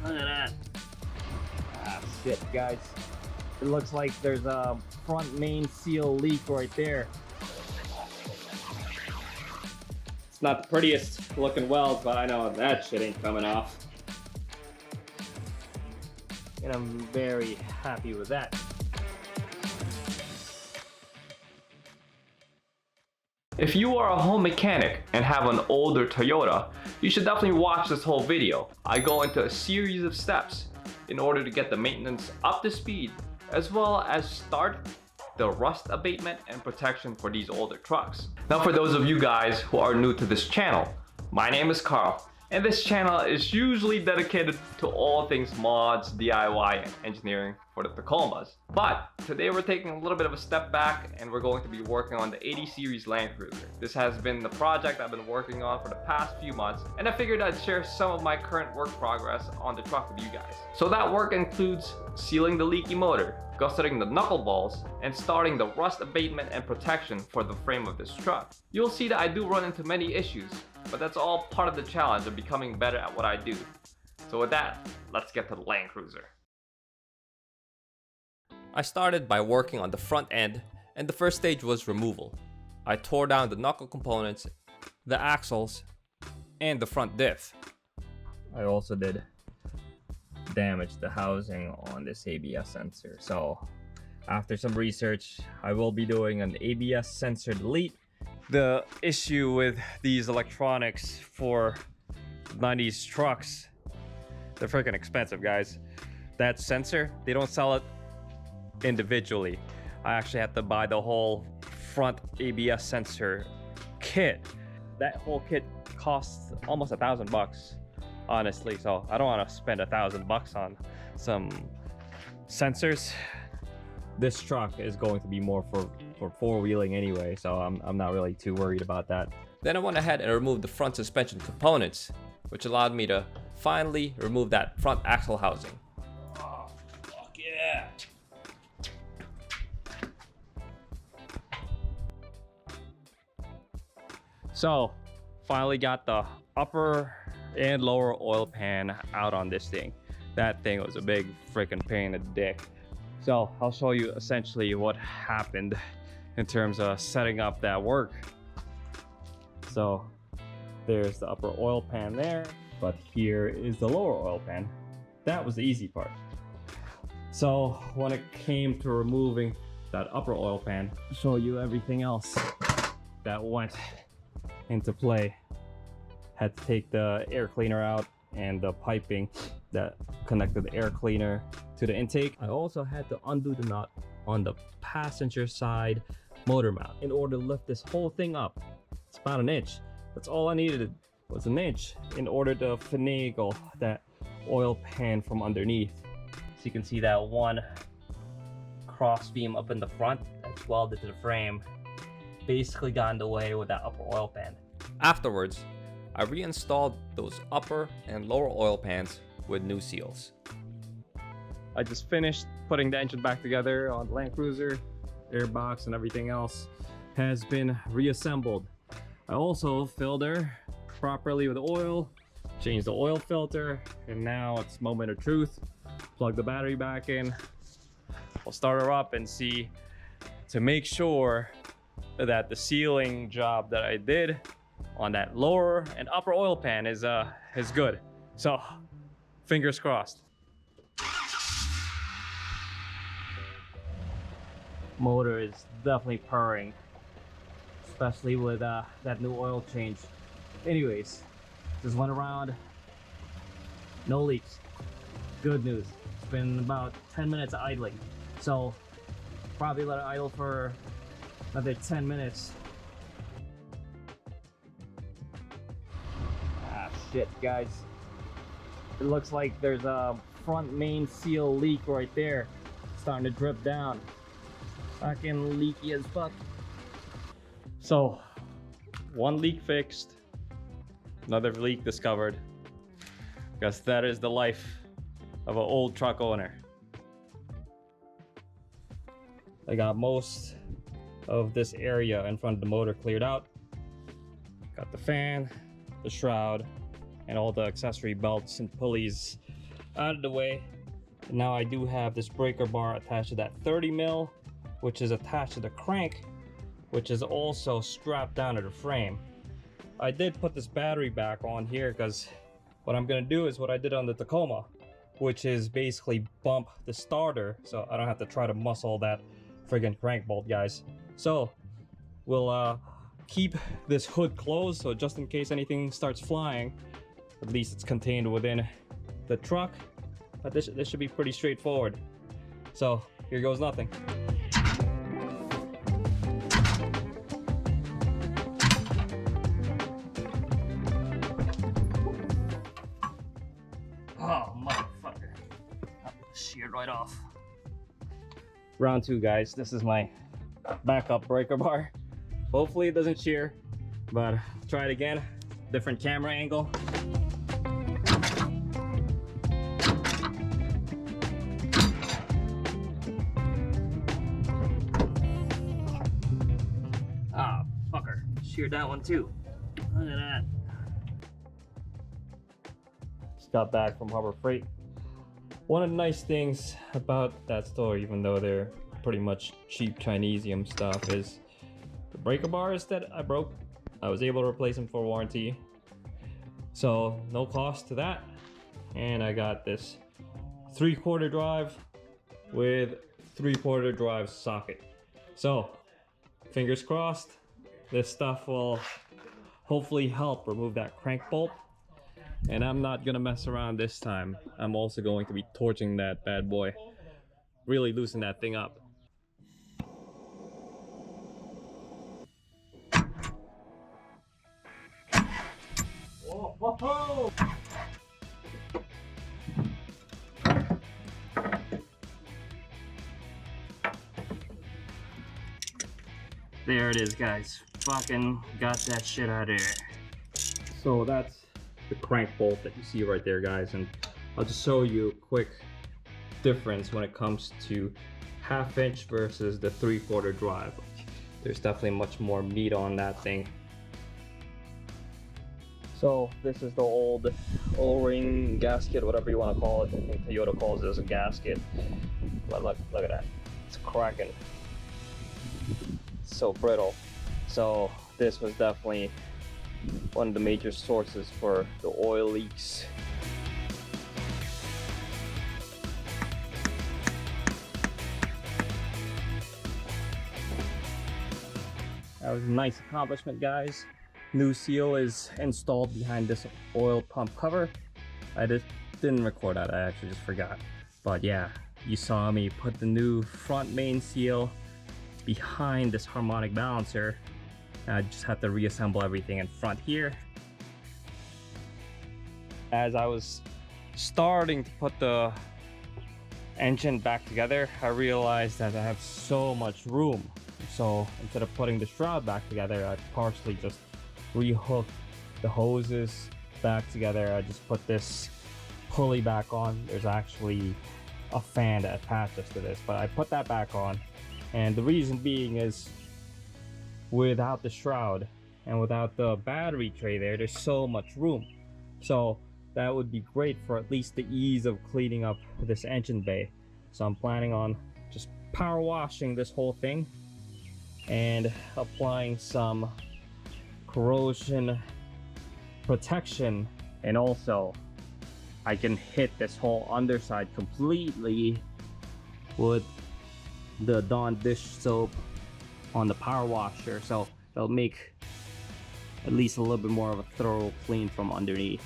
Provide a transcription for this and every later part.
Look at that. Ah, shit, guys. It looks like there's a front main seal leak right there. It's not the prettiest looking weld, but I know that shit ain't coming off. And I'm very happy with that. If you are a home mechanic and have an older Toyota, you should definitely watch this whole video. I go into a series of steps in order to get the maintenance up to speed, as well as start the rust abatement and protection for these older trucks. Now, for those of you guys who are new to this channel, my name is Carl, and this channel is usually dedicated to all things mods, DIY, and engineering for the Tacomas. But today we're taking a little bit of a step back and we're going to be working on the 80 series landcruiser. This has been the project I've been working on for the past few months, and I figured I'd share some of my current work progress on the truck with you guys. So that work includes sealing the leaky motor, gusseting the knuckle balls, and starting the rust abatement and protection for the frame of this truck. You'll see that I do run into many issues, but that's all part of the challenge of becoming better at what I do. So with that, let's get to the landcruiser. I started by working on the front end, and the first stage was removal. I tore down the knuckle components, the axles, and the front diff. I also did damage the housing on this ABS sensor. So after some research, I will be doing an ABS sensor delete. The issue with these electronics for 90s trucks, they're freaking expensive, guys. That sensor, they don't sell it individually. I actually had to buy the whole front ABS sensor kit. That whole kit costs almost $1,000, honestly. So I don't want to spend $1,000 on some sensors. This truck is going to be more for four-wheeling anyway, so I'm not really too worried about that. Then I went ahead and removed the front suspension components, which allowed me to finally remove that front axle housing. Oh, fuck yeah! So, finally got the upper and lower oil pan out on this thing. That thing was a big freaking pain in the dick. So, I'll show you essentially what happened in terms of setting up that work. So, there's the upper oil pan there, but here is the lower oil pan. That was the easy part. So, when it came to removing that upper oil pan, I'll show you everything else that went into play. Had to take the air cleaner out and the piping that connected the air cleaner to the intake. I also had to undo the nut on the passenger side motor mount in order to lift this whole thing up. It's about an inch. That's all I needed was an inch in order to finagle that oil pan from underneath. So you can see that one cross beam up in the front that's welded to the frame basically got in the way with that upper oil pan. Afterwards, I reinstalled those upper and lower oil pans with new seals. I just finished putting the engine back together on the landcruiser. Airbox and everything else has been reassembled. I also filled her properly with oil, changed the oil filter, and now it's moment of truth. Plug the battery back in. We'll start her up and see to make sure that the sealing job that I did on that lower and upper oil pan is good. So fingers crossed. Motor is definitely purring, especially with that new oil change. Anyways, just went around, no leaks. Good news. It's been about 10 minutes of idling, so probably let it idle for another 10 minutes. Ah, shit, guys. It looks like there's a front main seal leak right there. Starting to drip down. Fucking leaky as fuck. So, one leak fixed, another leak discovered. Because that is the life of an old truck owner. I got most of this area in front of the motor cleared out. Got the fan, the shroud, and all the accessory belts and pulleys out of the way. Now I do have this breaker bar attached to that 30 mil, which is attached to the crank, which is also strapped down to the frame. I did put this battery back on here because what I'm gonna do is what I did on the Tacoma, which is basically bump the starter so I don't have to try to muscle that friggin' crank bolt, guys. So we'll keep this hood closed, so just in case anything starts flying, at least it's contained within the truck. But this should be pretty straightforward. So here goes nothing. Oh, motherfucker. Sheared right off. Round two, guys. This is my backup breaker bar. Hopefully it doesn't shear, but try it again. Different camera angle. Ah, fucker. Sheared that one too. Look at that. Just got back from Harbor Freight. One of the nice things about that store, even though they're pretty much cheap Chinesium stuff, is the breaker bars that I broke, I was able to replace them for warranty. So no cost to that. And I got this 3/4 drive with 3/4 drive socket. So fingers crossed, this stuff will hopefully help remove that crank bolt. And I'm not gonna mess around this time. I'm also going to be torching that bad boy. Really loosen that thing up. Whoa, whoa, whoa. There it is, guys. Fucking got that shit out of there. So that's the crank bolt that you see right there, guys, and I'll just show you a quick difference when it comes to 1/2 inch versus the 3/4 drive. There's definitely much more meat on that thing. So this is the old O-ring gasket, whatever you want to call it. I think Toyota calls this a gasket. But look at that, it's cracking. It's so brittle. So this was definitely one of the major sources for the oil leaks. That was a nice accomplishment, guys. New seal is installed behind this oil pump cover. I just didn't record that, I actually just forgot. But yeah, you saw me put the new front main seal behind this harmonic balancer. I just had to reassemble everything in front here. As I was starting to put the engine back together, I realized that I have so much room. So instead of putting the shroud back together, I partially just rehooked the hoses back together. I just put this pulley back on. There's actually a fan that attaches to this, but I put that back on. And the reason being is, without the shroud and without the battery tray there's so much room. So that would be great for at least the ease of cleaning up this engine bay. So I'm planning on just power washing this whole thing and applying some corrosion protection, and also I can hit this whole underside completely with the Dawn dish soap on the power washer, so it'll make at least a little bit more of a thorough clean from underneath.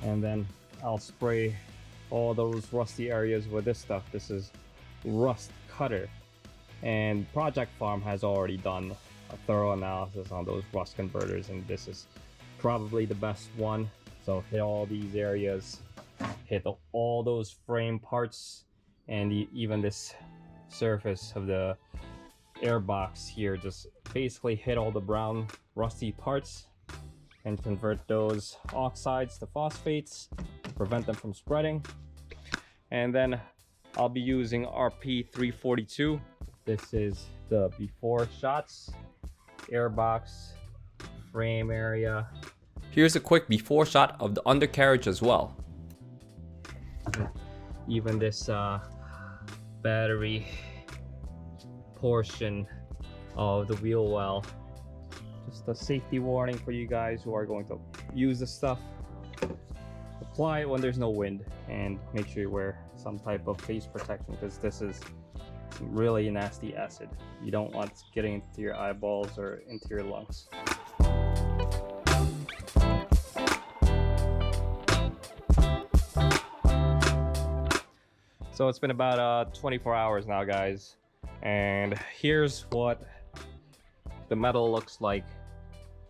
And then I'll spray all those rusty areas with this stuff. This is Rust Cutter, and Project Farm has already done a thorough analysis on those rust converters, and this is probably the best one. So hit all these areas, hit all those frame parts, and even this surface of the airbox here. Just basically hit all the brown rusty parts and convert those oxides to phosphates, prevent them from spreading. And then I'll be using RP 342 This is the before shots, airbox, frame area. Here's a quick before shot of the undercarriage as well. Even this battery portion of the wheel well. Just a safety warning for you guys who are going to use this stuff. Apply it when there's no wind, and make sure you wear some type of face protection, because this is some really nasty acid. You don't want it getting into your eyeballs or into your lungs. So it's been about 24 hours now, guys, and here's what the metal looks like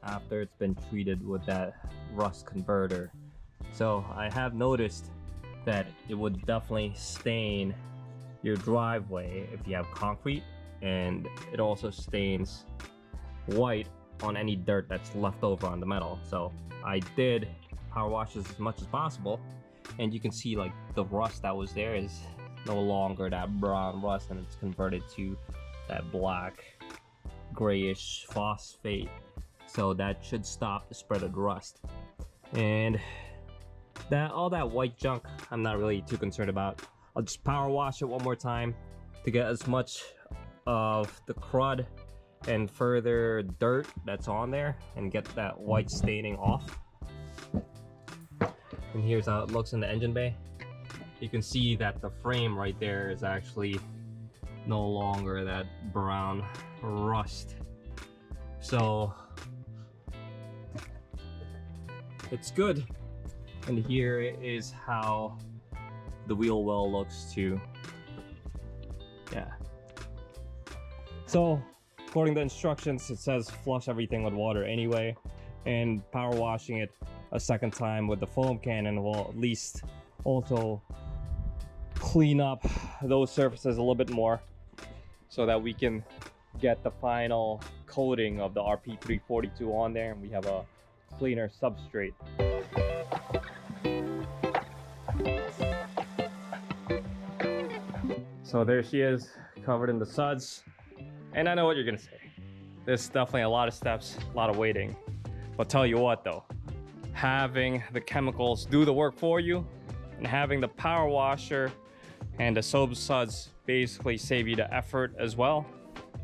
after it's been treated with that rust converter. So I have noticed that it would definitely stain your driveway if you have concrete, and it also stains white on any dirt that's left over on the metal. So I did power wash this as much as possible, and you can see like the rust that was there is no longer that brown rust, and it's converted to that black grayish phosphate. So that should stop the spread of the rust. And that all that white junk I'm not really too concerned about. I'll just power wash it one more time to get as much of the crud and further dirt that's on there and get that white staining off. And here's how it looks in the engine bay. You can see that the frame right there is actually no longer that brown rust. So it's good. And here is how the wheel well looks too. Yeah. So according to instructions, it says flush everything with water anyway, and power washing it a second time with the foam cannon will at least also clean up those surfaces a little bit more, so that we can get the final coating of the RP342 on there, and we have a cleaner substrate. So there she is, covered in the suds. And I know what you're gonna say. There's definitely a lot of steps, a lot of waiting. But tell you what though, having the chemicals do the work for you, and having the power washer and the soap suds basically save you the effort as well.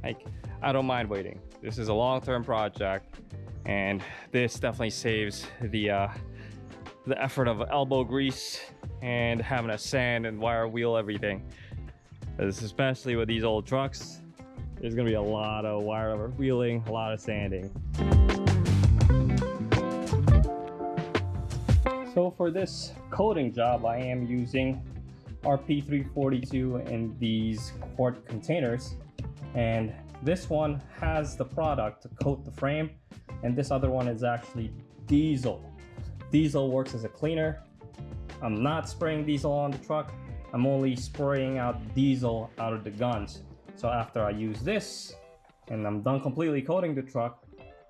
Like, I don't mind waiting. This is a long-term project, and this definitely saves the effort of elbow grease and having to sand and wire wheel everything. Especially with these old trucks, there's gonna be a lot of wire wheeling, a lot of sanding. So for this coating job, I am using RP342 in these quart containers, and this one has the product to coat the frame, and this other one is actually diesel. Diesel works as a cleaner. I'm not spraying diesel on the truck. I'm only spraying out diesel out of the guns. So after I use this and I'm done completely coating the truck,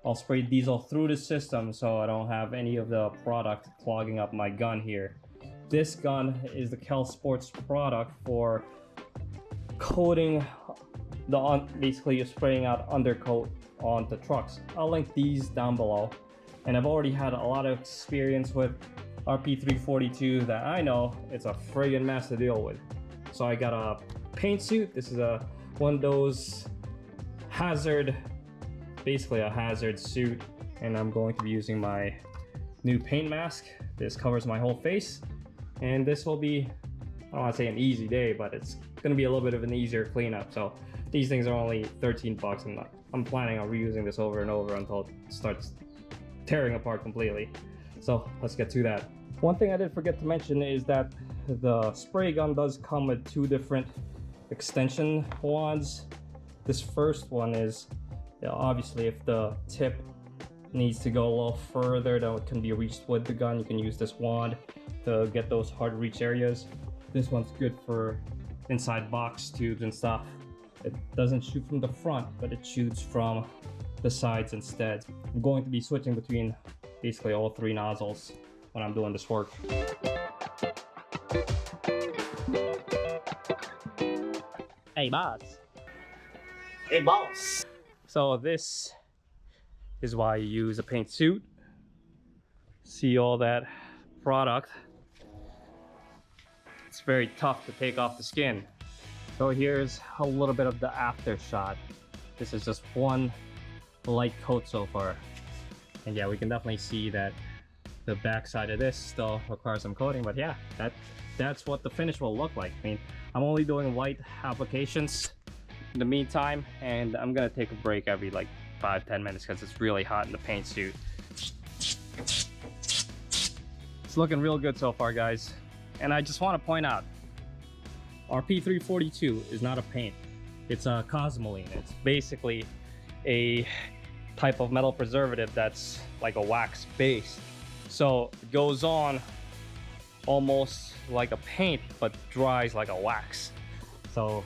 I'll spray diesel through the system so I don't have any of the product clogging up my gun here. This gun is the Kel Sports product for coating basically you're spraying out undercoat onto trucks. I'll link these down below. And I've already had a lot of experience with RP342 that I know it's a friggin' mess to deal with. So I got a paint suit. This is one of those basically a hazard suit, and I'm going to be using my new paint mask. This covers my whole face, and this will be, I don't want to say an easy day, but it's going to be a little bit of an easier cleanup. So these things are only 13 bucks, and I'm planning on reusing this over and over until it starts tearing apart completely. So let's get to that. One thing I did forget to mention is that the spray gun does come with two different extension wands. This first one is, obviously if the tip needs to go a little further than it can be reached with the gun, you can use this wand to get those hard to reach areas. This one's good for inside box tubes and stuff. It doesn't shoot from the front, but it shoots from the sides instead. I'm going to be switching between basically all three nozzles when I'm doing this work. Hey boss, Hey, boss. So this is why you use a paint suit. See all that product. It's very tough to take off the skin. So here's a little bit of the after shot. This is just one light coat so far. And yeah, we can definitely see that the back side of this still requires some coating, but yeah, that's what the finish will look like. I mean, I'm only doing light applications in the meantime, and I'm gonna take a break every like 5-10 minutes because it's really hot in the paint suit. It's looking real good so far, guys. And I just want to point out, RP342 is not a paint. It's a cosmoline. It's basically a type of metal preservative that's like a wax base. So it goes on almost like a paint, but dries like a wax. So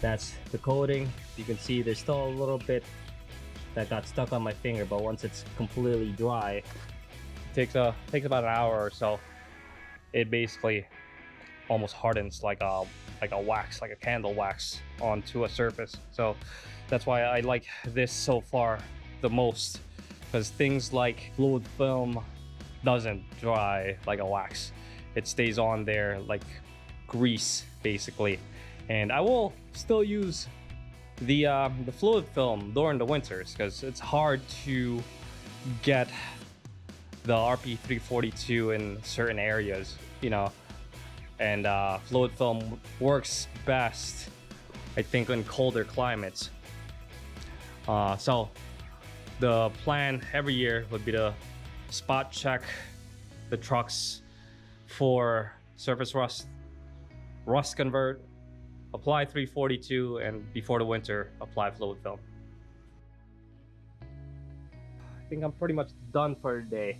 that's the coating. You can see there's still a little bit that got stuck on my finger, but once it's completely dry, it takes about an hour or so. It basically almost hardens like a wax, like a candle wax onto a surface. So that's why I like this so far the most, because things like fluid film doesn't dry like a wax. It stays on there like grease basically. And I will still use the fluid film during the winters because it's hard to get the RP342 in certain areas, you know, and fluid film works best, I think, in colder climates. So the plan every year would be to spot check the trucks for surface rust convert, apply 342, and before the winter, apply fluid film. I think I'm pretty much done for the day,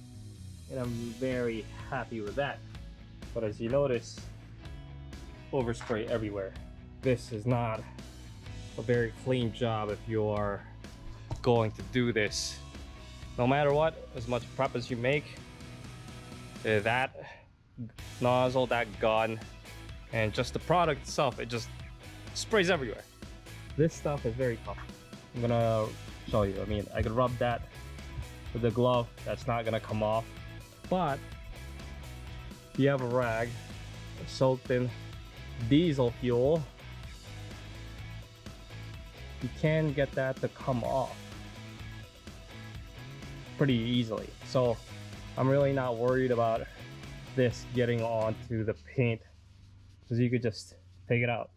and I'm very happy with that. But as you notice, overspray everywhere. This is not a very clean job if you are going to do this. No matter what, as much prep as you make, that nozzle, that gun, and just the product itself, it just sprays everywhere. This stuff is very tough. I'm gonna show you. I mean, I could rub that with the glove, that's not gonna come off. But if you have a rag soaked in diesel fuel, you can get that to come off pretty easily. So I'm really not worried about this getting onto the paint, because you could just take it out.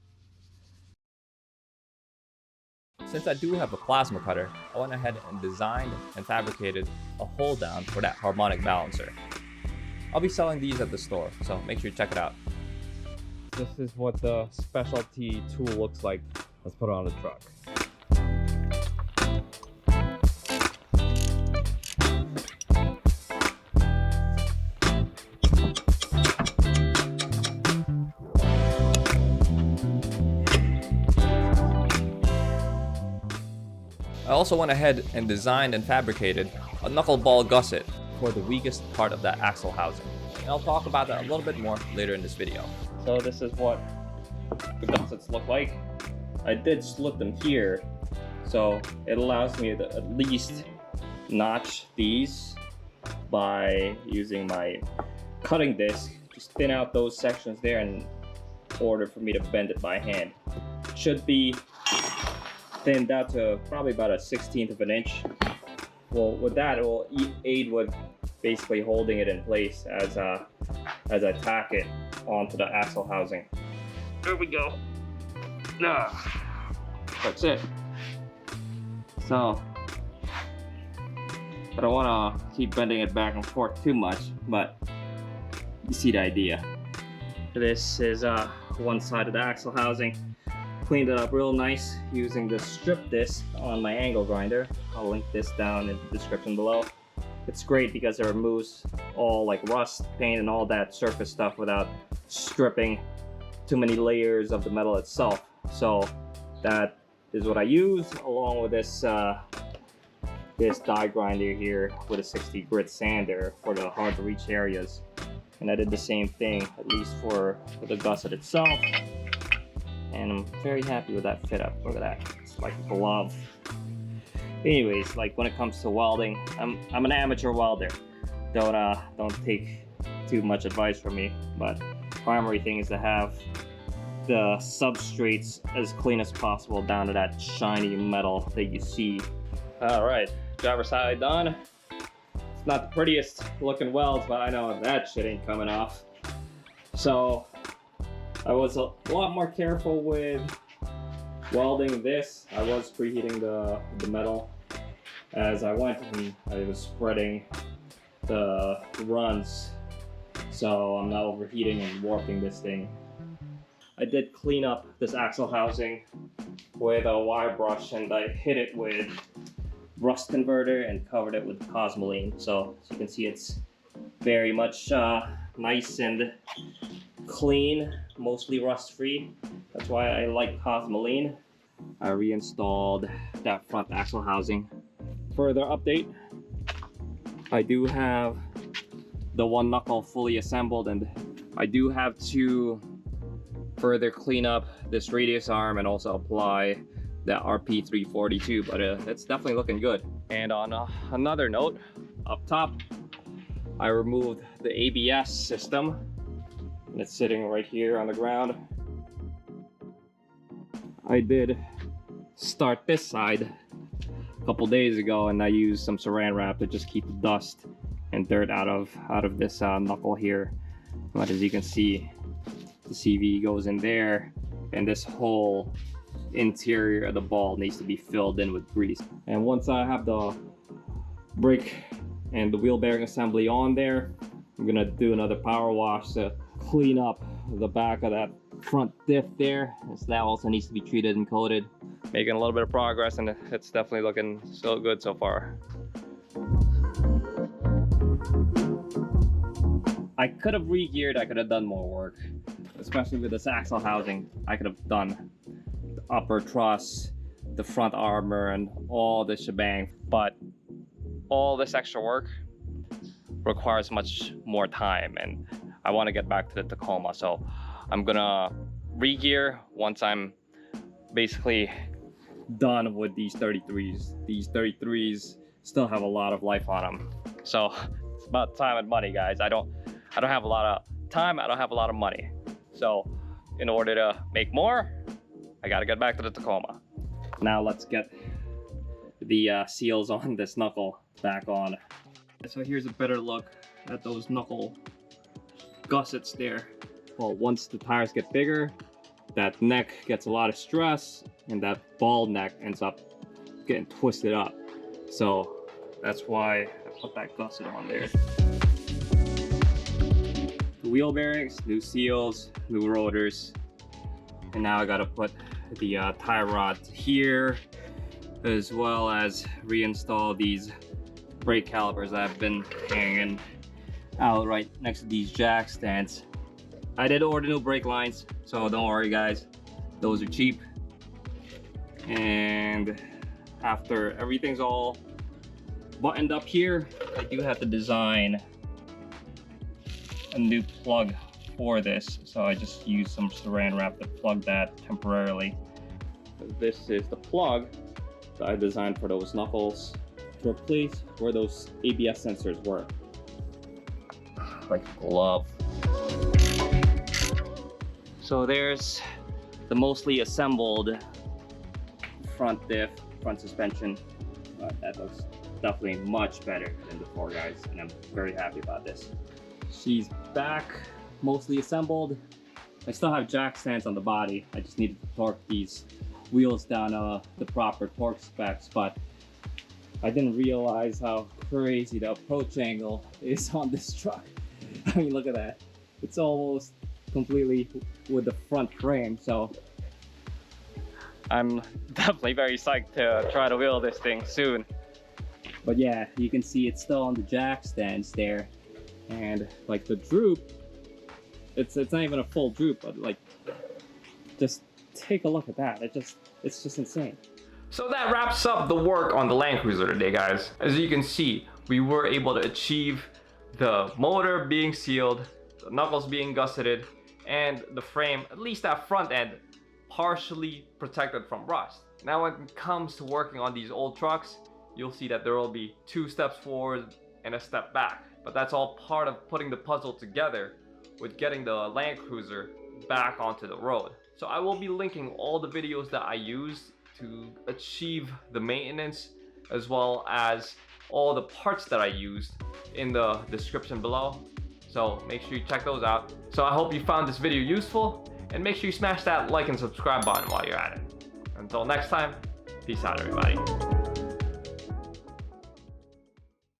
Since I do have a plasma cutter, I went ahead and designed and fabricated a hold down for that harmonic balancer. I'll be selling these at the store, so make sure you check it out. This is what the specialty tool looks like. Let's put it on the truck. I also went ahead and designed and fabricated a knuckleball gusset for the weakest part of that axle housing. And I'll talk about that a little bit more later in this video. So this is what the gussets look like. I did split them here, so it allows me to at least notch these by using my cutting disc. Just thin out those sections there in order for me to bend it by hand. Should be thinned out to probably about a 1/16 of an inch. Well, with that, it will aid with basically holding it in place as I tack it onto the axle housing. There we go. That's it. So I don't want to keep bending it back and forth too much, but you see the idea. This is one side of the axle housing. Cleaned it up real nice using the strip disc on my angle grinder. I'll link this down in the description below. It's great because it removes all like rust, paint, and all that surface stuff without stripping too many layers of the metal itself. So that is what I use, along with this this die grinder here with a 60 grit sander for the hard to reach areas. And I did the same thing, at least for the gusset itself. and I'm very happy with that fit up. Look at that, it's like a glove. Anyways, like when it comes to welding, I'm an amateur welder. Don't take too much advice from me, but primary thing is to have the substrates as clean as possible down to that shiny metal that you see. All right, driver's side done. It's not the prettiest looking welds, but I know that shit ain't coming off. So I was a lot more careful with welding this. I was preheating the metal as I went, and I was spreading the runs so I'm not overheating and warping this thing. I did clean up this axle housing with a wire brush, and I hit it with rust converter and covered it with cosmoline. So as you can see, it's very much nice and clean, mostly rust free. That's why I like cosmoline. I reinstalled that front axle housing. Further update, I do have the one knuckle fully assembled, and I do have to further clean up this radius arm and also apply that RP342, but it's definitely looking good. And on another note, up top, I removed the ABS system, and it's sitting right here on the ground. I did start this side a couple days ago, and I used some saran wrap to just keep the dust and dirt out of this knuckle here. But as you can see, the CV goes in there, and this whole interior of the ball needs to be filled in with grease. And once I have the brake and the wheel bearing assembly on there, I'm gonna do another power wash to clean up the back of that front diff there, so that also needs to be treated and coated. Making a little bit of progress, and it's definitely looking so good so far. I could have re-geared, I could have done more work, especially with this axle housing. I could have done the upper truss, the front armor, and all the shebang, but all this extra work requires much more time, and I want to get back to the Tacoma, so I'm gonna re-gear once I'm basically done with these 33s. These 33s still have a lot of life on them, so it's about time and money, guys. I don't have a lot of time, I don't have a lot of money, so in order to make more, I gotta get back to the Tacoma. Now let's get the seals on this knuckle back on. So here's a better look at those knuckle gussets there. Well, once the tires get bigger, that neck gets a lot of stress, and that ball neck ends up getting twisted up. So that's why I put that gusset on there. The wheel bearings, new seals, new rotors, and now I gotta put the tie rod here, as well as reinstall these brake calipers that have been hanging out right next to these jack stands. I did order new brake lines, so don't worry guys, those are cheap. And after everything's all buttoned up here, I do have to design a new plug for this, so I just used some saran wrap to plug that temporarily. This is the plug that I designed for those knuckles to replace where those ABS sensors were. Like a glove. So there's the mostly assembled front diff, front suspension. That looks definitely much better than before, guys, and I'm very happy about this. She's back, mostly assembled. I still have jack stands on the body. I just needed to torque these wheels down the proper torque specs, but I didn't realize how crazy the approach angle is on this truck. I mean, look at that. It's almost completely with the front frame, so I'm definitely very psyched to try to wheel this thing soon. But yeah, you can see it's still on the jack stands there, and like the droop, it's not even a full droop, but like, just take a look at that. It's just insane. So that wraps up the work on the landcruiser today, guys. As you can see, we were able to achieve the motor being sealed, the knuckles being gusseted, and the frame, at least that front end, partially protected from rust. Now when it comes to working on these old trucks, you'll see that there will be 2 steps forward and a step back. But that's all part of putting the puzzle together with getting the landcruiser back onto the road. So I will be linking all the videos that I used to achieve the maintenance, as well as all the parts that I used, in the description below. So make sure you check those out. So I hope you found this video useful, and make sure you smash that like and subscribe button while you're at it. Until next time, peace out everybody.